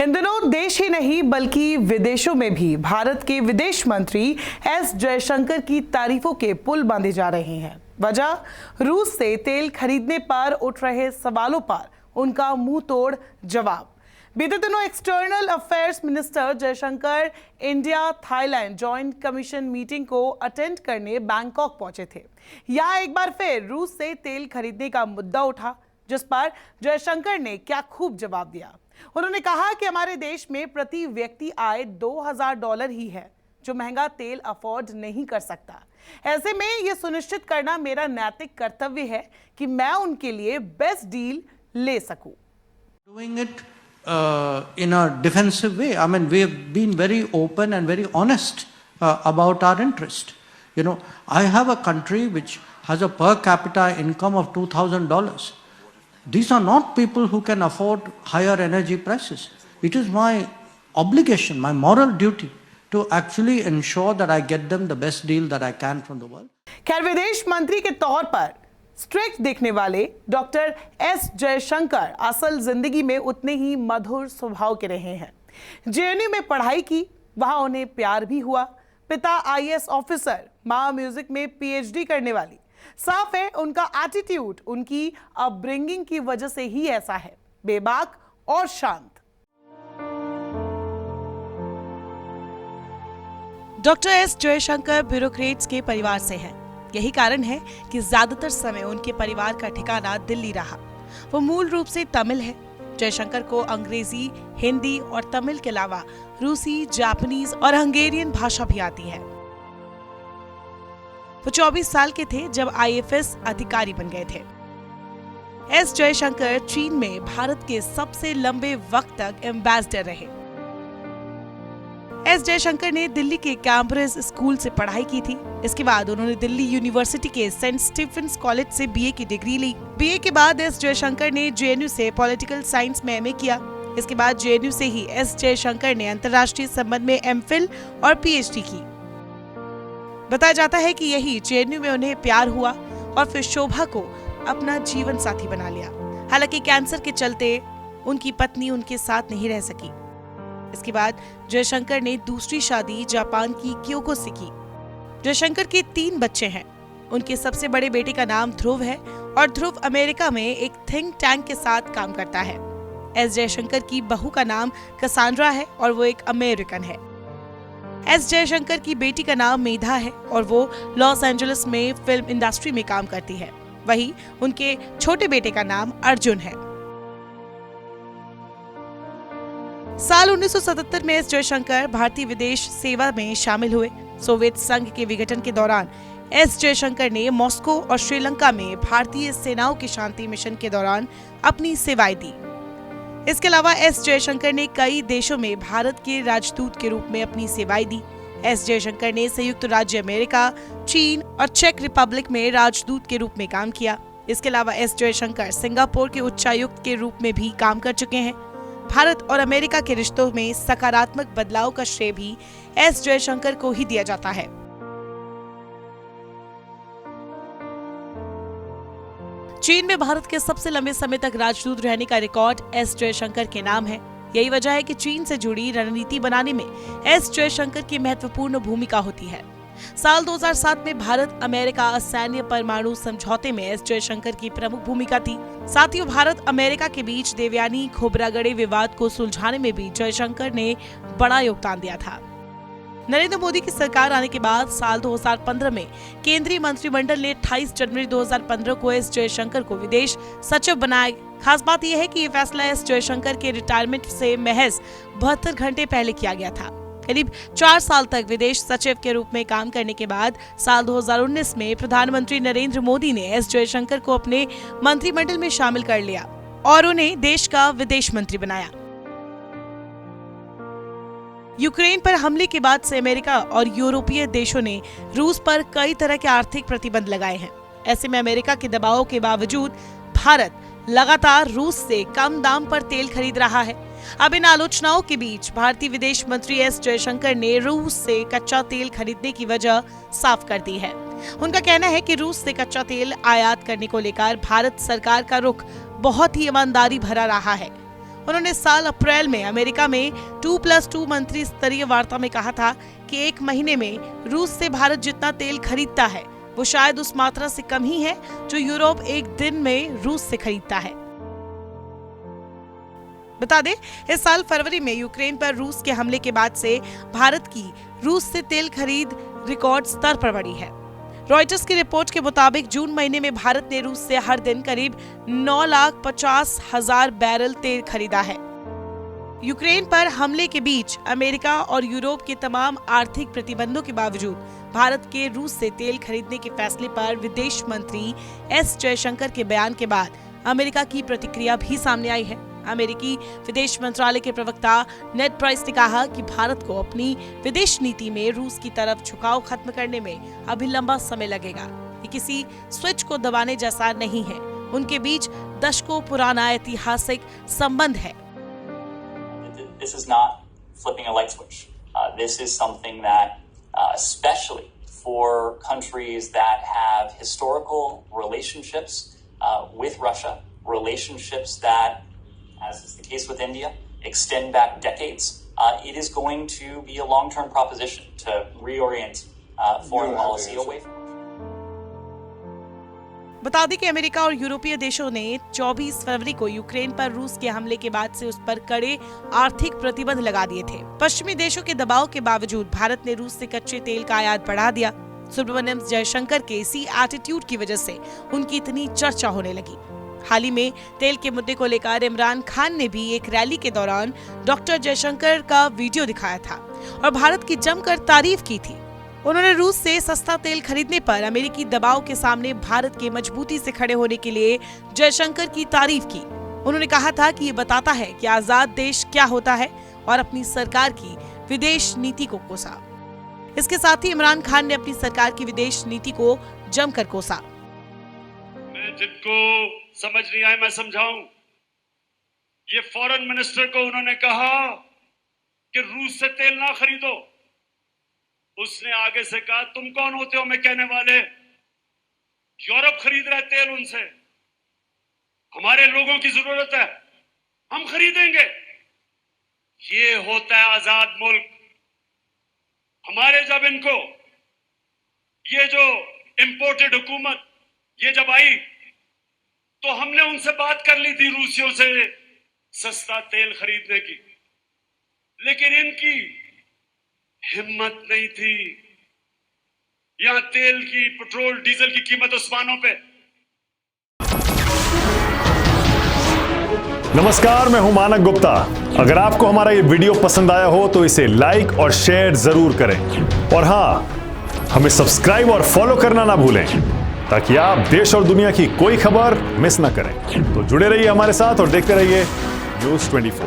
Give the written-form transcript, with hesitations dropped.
इन दिनों देश ही नहीं बल्कि विदेशों में भी भारत के विदेश मंत्री एस जयशंकर की तारीफों के पुल बांधे जा रहे हैं। वजह रूस से तेल खरीदने पर उठ रहे सवालों पर उनका मुंह तोड़ जवाब। बीते दिनों external affairs minister Jaishankar India Thailand joint commission meeting को अटेंड करने बैंकॉक पहुंचे थे। यहाँ एक बार फिर रूस से तेल खरीदने का मुद्दा उठा, जिस पर जयशंकर ने क्या खूब जवाब दिया। उन्होंने कहा कि हमारे देश में प्रति व्यक्ति आय $2000 ही है, जो महंगा तेल अफोर्ड नहीं कर सकता। ऐसे में यह सुनिश्चित करना मेरा नैतिक कर्तव्य है कि मैं उनके लिए बेस्ट डील ले सकूं। Doing it in a defensive way. I mean, we have been very open and very honest about our interest. You know, I have a country which has a per capita income of $2000. These are not people who can afford higher energy prices. It is my obligation, my moral duty to actually ensure that I get them the best deal that I can from the world. खैर, विदेश मंत्री के तौर पर strict दिखने वाले doctor S Jaishankar असल जिंदगी में उतने ही मधुर स्वभाव के रहे हैं। जेएनयू में पढ़ाई की, वहां उन्हें प्यार भी हुआ। पिता आईएएस ऑफिसर, मां म्यूजिक में पीएचडी करने वाली। साफ है उनका एटीट्यूड उनकी अपब्रिंगिंग की वजह से ही ऐसा है, बेबाक और शांत। डॉक्टर एस जयशंकर ब्यूरोक्रेट्स के परिवार से हैं। यही कारण है कि ज्यादातर समय उनके परिवार का ठिकाना दिल्ली रहा। वो मूल रूप से तमिल है। जयशंकर को अंग्रेजी, हिंदी और तमिल के अलावा रूसी, जापानीज और हंगेरियन भाषा भी आती है। वो 24 साल के थे जब आईएफएस अधिकारी बन गए थे। एस जयशंकर चीन में भारत के सबसे लंबे वक्त तक एम्बेसडर रहे। एस जयशंकर ने दिल्ली के कैम्ब्रिज स्कूल से पढ़ाई की थी। इसके बाद उन्होंने दिल्ली यूनिवर्सिटी के सेंट स्टीफेंस कॉलेज से बीए की डिग्री ली। बीए के बाद एस जयशंकर ने जेएनयू से पॉलिटिकल साइंस में एमए किया। इसके बाद जेएनयू से ही एस जयशंकर ने अंतर्राष्ट्रीय संबंध में एमफिल और पीएचडी की। बताया जाता है कि यही जेएनयू में उन्हें प्यार हुआ और फिर शोभा को अपना जीवन साथी बना लिया। हालांकि कैंसर के चलते उनकी पत्नी उनके साथ नहीं रह सकी। इसके बाद जयशंकर ने दूसरी शादी जापान की क्योको से की। जयशंकर के 3 बच्चे हैं। उनके सबसे बड़े बेटे का नाम ध्रुव है और ध्रुव अमेरिका में एक थिंक टैंक के साथ काम करता है। एस जयशंकर की बहू का नाम कसांड्रा है और वो एक अमेरिकन है। एस जयशंकर की बेटी का नाम मेधा है और वो लॉस एंजलिस में फिल्म इंडस्ट्री में काम करती है। वहीं उनके छोटे बेटे का नाम अर्जुन है। साल 1977 में एस जयशंकर भारतीय विदेश सेवा में शामिल हुए। सोवियत संघ के विघटन के दौरान एस जयशंकर ने मॉस्को और श्रीलंका में भारतीय सेनाओं के शांति मिशन के दौरान अपनी सेवाएं दी। इसके अलावा एस जयशंकर ने कई देशों में भारत के राजदूत के रूप में अपनी सेवाएं दी। एस जयशंकर ने संयुक्त राज्य अमेरिका, चीन और चेक रिपब्लिक में राजदूत के रूप में काम किया। इसके अलावा एस जयशंकर सिंगापुर के उच्चायुक्त के रूप में भी काम कर चुके हैं। भारत और अमेरिका के रिश्तों में सकारात्मक बदलाव का श्रेय भी एस जयशंकर को ही दिया जाता है। चीन में भारत के सबसे लंबे समय तक राजदूत रहने का रिकॉर्ड एस जयशंकर के नाम है। यही वजह है कि चीन से जुड़ी रणनीति बनाने में एस जयशंकर की महत्वपूर्ण भूमिका होती है। साल 2007 में भारत अमेरिका सैन्य परमाणु समझौते में एस जयशंकर की प्रमुख भूमिका थी। साथियों, भारत अमेरिका के बीच देवयानी खोबरागड़े विवाद को सुलझाने में भी जयशंकर ने बड़ा योगदान दिया था। नरेंद्र मोदी की सरकार आने के बाद साल 2015 में केंद्रीय मंत्रिमंडल ने 28 जनवरी 2015 को एस जयशंकर को विदेश सचिव बनाया। खास बात यह है कि ये फैसला एस जयशंकर के रिटायरमेंट से महज 72 घंटे पहले किया गया था। करीब 4 साल तक विदेश सचिव के रूप में काम करने के बाद साल 2019 में प्रधानमंत्री नरेंद्र मोदी ने एस जयशंकर को अपने मंत्रिमंडल में शामिल कर लिया और उन्हें देश का विदेश मंत्री बनाया। यूक्रेन पर हमले के बाद से अमेरिका और यूरोपीय देशों ने रूस पर कई तरह के आर्थिक प्रतिबंध लगाए हैं। ऐसे में अमेरिका के दबाव के बावजूद भारत लगातार रूस से कम दाम पर तेल खरीद रहा है। अब इन आलोचनाओं के बीच भारतीय विदेश मंत्री एस जयशंकर ने रूस से कच्चा तेल खरीदने की वजह साफ कर दी है। उनका कहना है कि रूस से कच्चा तेल आयात करने को लेकर भारत सरकार का रुख बहुत ही ईमानदारी भरा रहा है। उन्होंने साल अप्रैल में अमेरिका में 2+2 मंत्री स्तरीय वार्ता में कहा था कि 1 महीने में रूस से भारत जितना तेल खरीदता है वो शायद उस मात्रा से कम ही है जो यूरोप एक दिन में रूस से खरीदता है। बता दें, इस साल फरवरी में यूक्रेन पर रूस के हमले के बाद से भारत की रूस से तेल खरीद रिकॉर्ड स्तर पर बढ़ी है। रॉयटर्स की रिपोर्ट के मुताबिक जून महीने में भारत ने रूस से हर दिन करीब 9,50,000 बैरल तेल खरीदा है। यूक्रेन पर हमले के बीच अमेरिका और यूरोप के तमाम आर्थिक प्रतिबंधों के बावजूद भारत के रूस से तेल खरीदने के फैसले पर विदेश मंत्री एस जयशंकर के बयान के बाद अमेरिका की प्रतिक्रिया भी सामने आई है। अमेरिकी विदेश मंत्रालय के प्रवक्ता नेड प्राइस ने कहा कि भारत को अपनी विदेश नीति में रूस की तरफ झुकाव खत्म करने में अभी लंबा समय लगेगा। ये किसी स्विच को दबाने जैसा नहीं है। उनके बीच दशकों पुराना ऐतिहासिक संबंध है। This is not flipping a light switch. This is something that, especially for countries that have historical relationships with Russia, relationships that, as is the case with India, extend back decades, it is going to be a long-term proposition to reorient foreign policy away from. बता दें कि America और यूरोपीय देशों ने 24 फरवरी को Ukraine पर रूस के हमले के बाद से उस पर कड़े आर्थिक प्रतिबंध लगा दिए थे। पश्चिमी देशों के दबाव के बावजूद भारत ने रूस से कच्चे तेल का आयात बढ़ा दिया। सुब्रमण्यम जयशंकर के इसी एटीट्यूड की वजह से उनकी इतनी चर्चा होने लगी। हाल ही में तेल के मुद्दे को लेकर इमरान खान ने भी एक रैली के दौरान डॉक्टर जयशंकर का वीडियो दिखाया था और भारत की जमकर तारीफ की थी। उन्होंने रूस से सस्ता तेल खरीदने पर अमेरिकी दबाव के सामने भारत के मजबूती से खड़े होने के लिए जयशंकर की तारीफ की। उन्होंने कहा था कि ये बताता है कि आजाद देश क्या होता है और अपनी सरकार की विदेश नीति को कोसा। इसके साथ ही इमरान खान ने अपनी सरकार की विदेश नीति को जमकर कोसा। मैं जिनको समझ नहीं आए मैं समझाऊं। ये फॉरेन मिनिस्टर को उन्होंने कहा कि रूस से तेल ना खरीदो। उसने आगे से कहा तुम कौन होते हो मैं कहने वाले, यूरोप खरीद रहा है तेल उनसे, हमारे लोगों की जरूरत है हम खरीदेंगे। ये होता है आजाद मुल्क। हमारे जब इनको ये जो इंपोर्टेड हुकूमत ये जब आई तो हमने उनसे बात कर ली थी रूसियों से सस्ता तेल खरीदने की, लेकिन इनकी हिम्मत नहीं थी। यहां तेल की, पेट्रोल डीजल की कीमत आसमानों पे। नमस्कार, मैं हूं मानक गुप्ता। अगर आपको हमारा ये वीडियो पसंद आया हो तो इसे लाइक और शेयर जरूर करें और हां, हमें सब्सक्राइब और फॉलो करना ना भूलें ताकि आप देश और दुनिया की कोई खबर मिस ना करें। तो जुड़े रहिए हमारे साथ और देखते रहिए News 24।